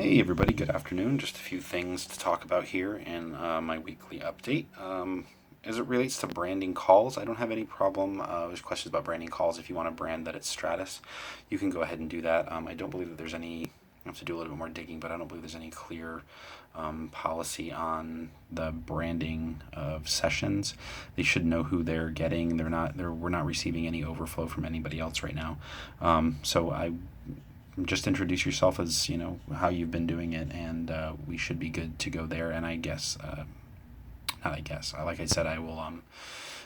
Hey everybody, good afternoon. Just a few things to talk about here in my weekly update. As it relates to branding calls, I don't have any problem. There's questions about branding calls. If you want to brand that it's Stratus, you can go ahead and do that. I don't believe that there's any, I have to do a little bit more digging, but I don't believe there's any clear policy on the branding of sessions. They should know who they're getting. We're not receiving any overflow from anybody else right now. So I just introduce yourself as how you've been doing it, and we should be good to go there. And like I said, I will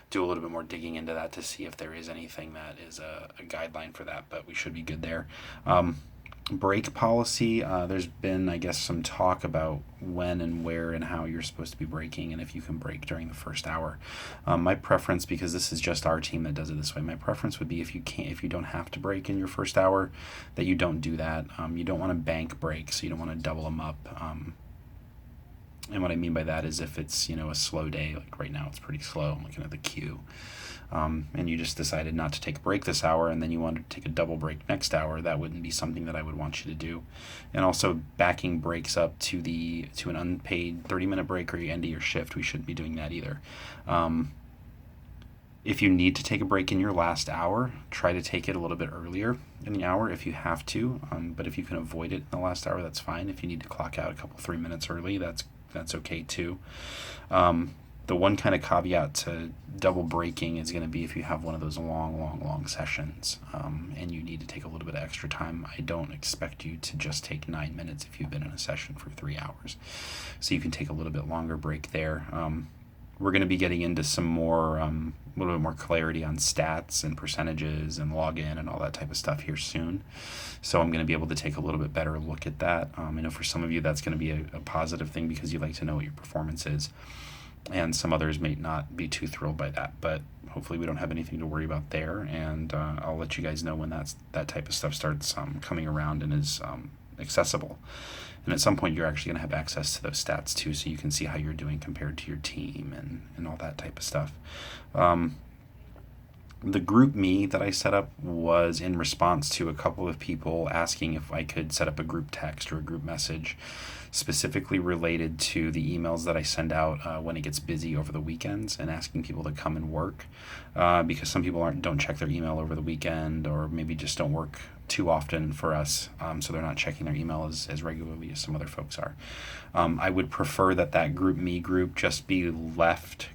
do a little bit more digging into that to see if there is anything that is a guideline for that, but we should be good there. Break policy, there's been, I guess, some talk about when and where and how you're supposed to be breaking, and if you can break during the first hour. My preference, because this is just our team that does it this way, my preference would be if you don't have to break in your first hour, that you don't do that. You don't want to bank breaks, so you don't want to double them up. And what I mean by that is if it's a slow day, like right now it's pretty slow, I'm looking at the queue, and you just decided not to take a break this hour and then you wanted to take a double break next hour, that wouldn't be something that I would want you to do. And also backing breaks up to an unpaid 30-minute break or you end of your shift, we shouldn't be doing that either. If you need to take a break in your last hour, try to take it a little bit earlier in the hour if you have to, but if you can avoid it in the last hour, that's fine. If you need to clock out a couple 3 minutes early, that's okay too. The one kind of caveat to double breaking is going to be if you have one of those long sessions, and you need to take a little bit of extra time. I don't expect you to just take 9 minutes if you've been in a session for 3 hours. So you can take a little bit longer break there. We're going to be getting into some more, a little bit more clarity on stats and percentages and login and all that type of stuff here soon. So I'm going to be able to take a little bit better look at that. I know for some of you that's going to be a positive thing because you like to know what your performance is. And some others may not be too thrilled by that, but hopefully we don't have anything to worry about there. And I'll let you guys know when that type of stuff starts coming around and is accessible. And at some point you're actually going to have access to those stats too, so you can see how you're doing compared to your team and all that type of stuff. The GroupMe that I set up was in response to a couple of people asking if I could set up a group text or a group message specifically related to the emails that I send out when it gets busy over the weekends, and asking people to come and work, because some people don't check their email over the weekend, or maybe just don't work too often for us, so they're not checking their email as regularly as some other folks are. I would prefer that GroupMe group just be left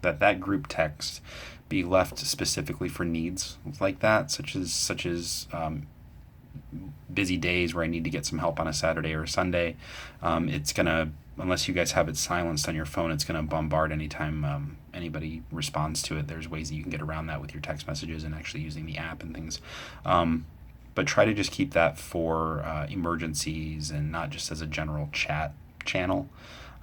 that group text be left specifically for needs like that, such as busy days where I need to get some help on a Saturday or a Sunday. It's gonna, unless you guys have it silenced on your phone, it's gonna bombard anytime anybody responds to it. There's ways that you can get around that with your text messages and actually using the app and things. But try to just keep that for emergencies and not just as a general chat channel.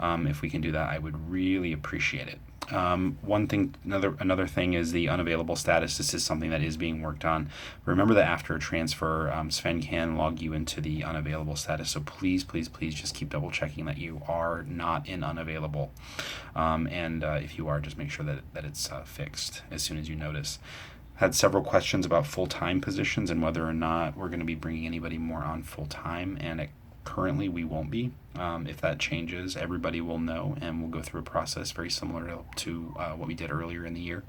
If we can do that, I would really appreciate it. Another thing is the unavailable status. This is something that is being worked on. Remember that after a transfer, Sven can log you into the unavailable status. So please just keep double checking that you are not in unavailable. And if you are, just make sure that it's fixed as soon as you notice. Had several questions about full-time positions and whether or not we're going to be bringing anybody more on full-time, and currently we won't be. If that changes, everybody will know, and we'll go through a process very similar to what we did earlier in the year.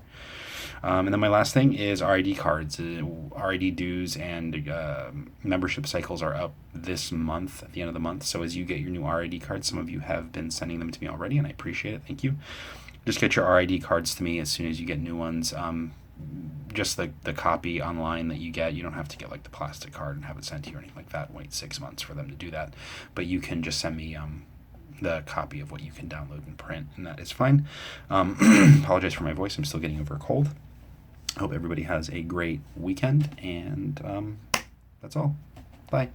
And then my last thing is RID cards. RID dues and membership cycles are up this month, at the end of the month. So as you get your new RID cards, some of you have been sending them to me already, and I appreciate it. Thank you. Just get your RID cards to me as soon as you get new ones. Just the copy online that you get, you don't have to get like the plastic card and have it sent to you or anything like that and wait 6 months for them to do that, but you can just send me the copy of what you can download and print, and that is fine. Apologize for my voice, I'm still getting over a cold. I hope everybody has a great weekend, and that's all. Bye.